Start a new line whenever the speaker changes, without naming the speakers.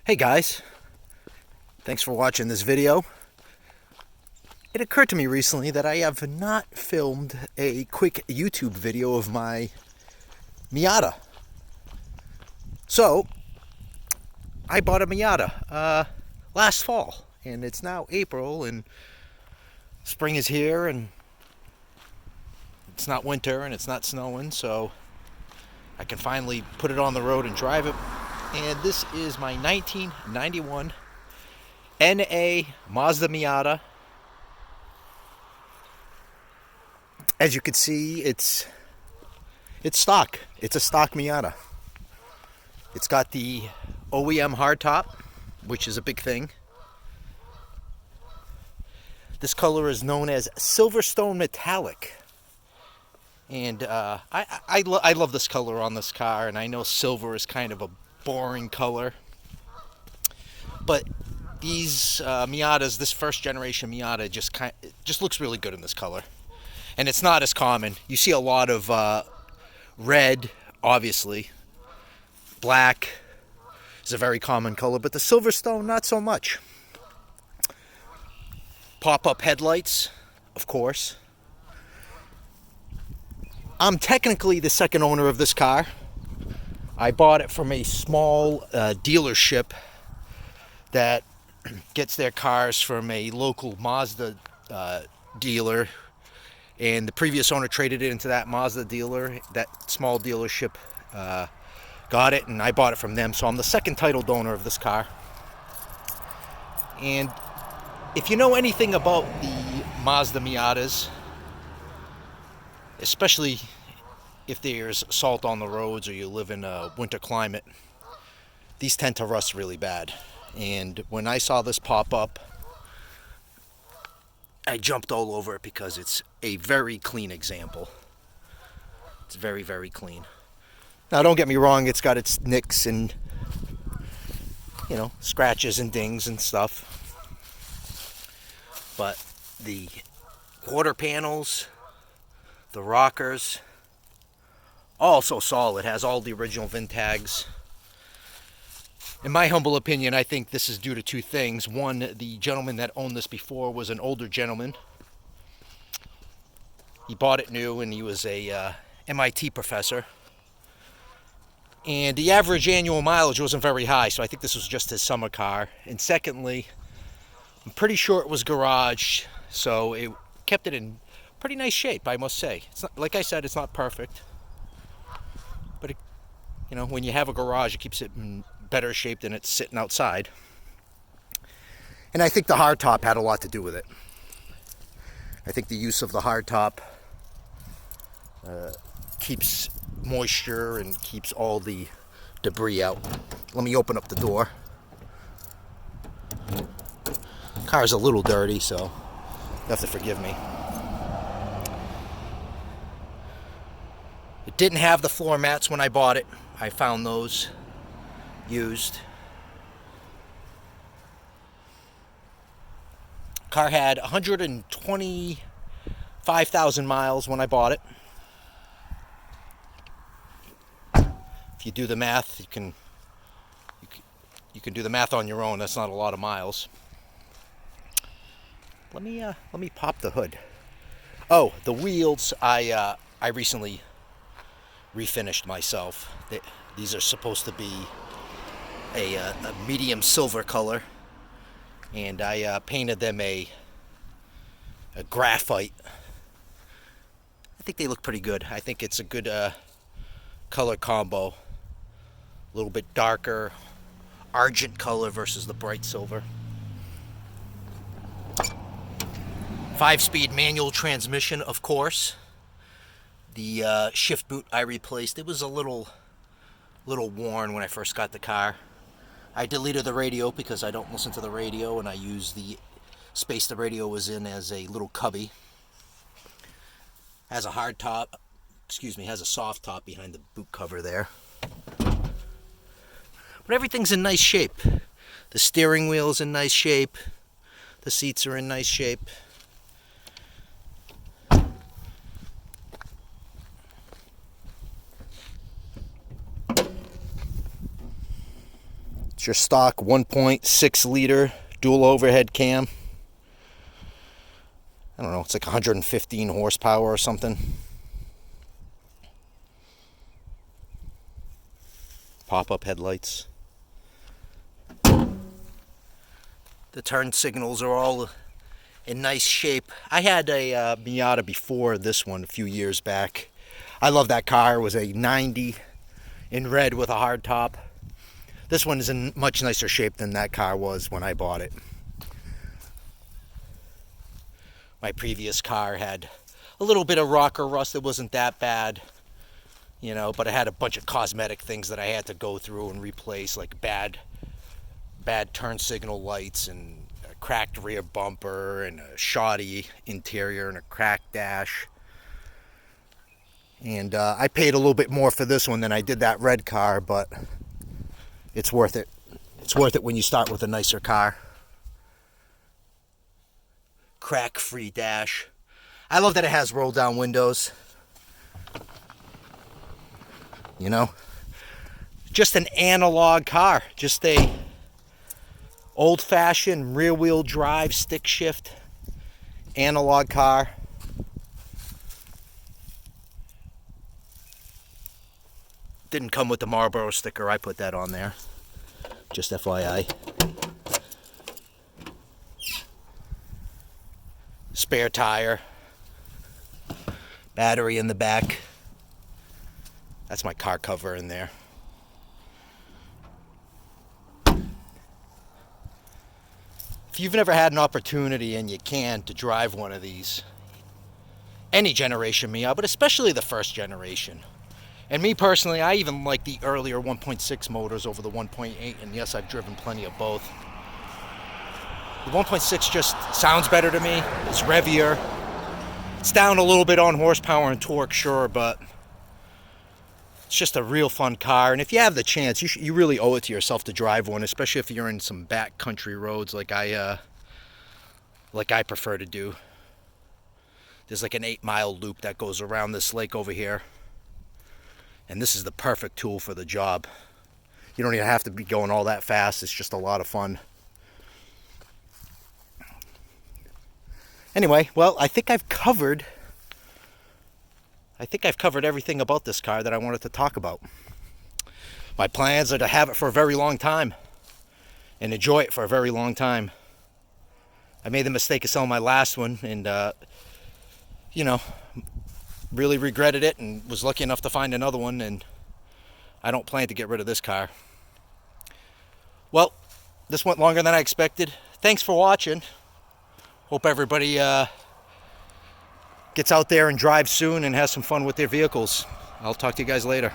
Hey guys, thanks for watching this video. It occurred to me recently that I have not filmed a quick YouTube video of my Miata. So, I bought a Miata last fall, and it's now April, and spring is here, and it's not winter, and it's not snowing, so I can finally put it on the road and drive it. And this is my 1991 NA Mazda Miata. As you can see, it's stock. It's a stock Miata. It's got the OEM hardtop, which is a big thing. This color is known as Silverstone Metallic. And I love this color on this car, and I know silver is kind of a boring color. But these Miatas, this first generation Miata, just looks really good in this color. And it's not as common. You see a lot of red, obviously. Black is a very common color, but the Silverstone, not so much. Pop-up headlights, of course. I'm technically the second owner of this car. I bought it from a small dealership that gets their cars from a local Mazda dealer. And the previous owner traded it into that Mazda dealer. That small dealership got it, and I bought it from them. So I'm the second titled owner of this car. And if you know anything about the Mazda Miatas, especially if there's salt on the roads or you live in a winter climate, these tend to rust really bad. And when I saw this pop up, I jumped all over it because it's a very clean example. It's very, very clean. Now, don't get me wrong, it's got its nicks and, scratches and dings and stuff. But the quarter panels, the rockers, all so solid. Has all the original VIN tags. In my humble opinion, I think this is due to two things. One, the gentleman that owned this before was an older gentleman. He bought it new, and he was a MIT professor. And the average annual mileage wasn't very high, so I think this was just his summer car. And secondly, I'm pretty sure it was garaged, so it kept it in pretty nice shape, I must say. It's not, like I said, it's not perfect. But, when you have a garage, it keeps it in better shape than it's sitting outside. And I think the hardtop had a lot to do with it. I think the use of the hardtop keeps moisture and keeps all the debris out. Let me open up the door. Car's a little dirty, so you have to forgive me. It didn't have the floor mats when I bought it. I found those used. Car had 125,000 miles when I bought it. If you do the math, you can do the math on your own. That's not a lot of miles. Let me pop the hood. Oh, the wheels I recently refinished myself. These are supposed to be a medium silver color, and I painted them a graphite. I think they look pretty good. I think it's a good color combo. A little bit darker argent color versus the bright silver. 5-speed manual transmission, of course. The shift boot I replaced. It was a little worn when I first got the car. I deleted the radio because I don't listen to the radio, and I use the space the radio was in as a little cubby. Has a hard top, has a soft top behind the boot cover there. But everything's in nice shape. The steering wheel's in nice shape. The seats are in nice shape. It's your stock 1.6 liter dual overhead cam. I don't know, it's like 115 horsepower or something. Pop-up headlights. The turn signals are all in nice shape. I had a Miata before this one a few years back. I love that car. It was a 90 in red with a hardtop. This one is in much nicer shape than that car was when I bought it. My previous car had a little bit of rocker rust. It wasn't that bad, you know, but it had a bunch of cosmetic things that I had to go through and replace, like bad turn signal lights and a cracked rear bumper and a shoddy interior and a cracked dash. And I paid a little bit more for this one than I did that red car, but it's worth it. It's worth it when you start with a nicer car. Crack-free dash. I love that it has roll-down windows. You know, just an analog car. Just a old-fashioned rear-wheel drive, stick shift, analog car. Didn't come with the Marlboro sticker. I put that on there. Just FYI. Spare tire. Battery in the back. That's my car cover in there. If you've never had an opportunity, and you can, to drive one of these, any generation Miata, but especially the first generation. And me personally, I even like the earlier 1.6 motors over the 1.8, and yes, I've driven plenty of both. The 1.6 just sounds better to me. It's revier. It's down a little bit on horsepower and torque, sure, but it's just a real fun car. And if you have the chance, you really owe it to yourself to drive one, especially if you're in some backcountry roads like I prefer to do. There's like an 8-mile loop that goes around this lake over here. And this is the perfect tool for the job. You don't even have to be going all that fast. It's just a lot of fun. Anyway, well, I think I've covered everything about this car that I wanted to talk about. My plans are to have it for a very long time and enjoy it for a very long time. I made the mistake of selling my last one, and you know, really regretted it, and was lucky enough to find another one, and I don't plan to get rid of this car. Well, this went longer than I expected. Thanks for watching. Hope everybody gets out there and drives soon and has some fun with their vehicles. I'll talk to you guys later.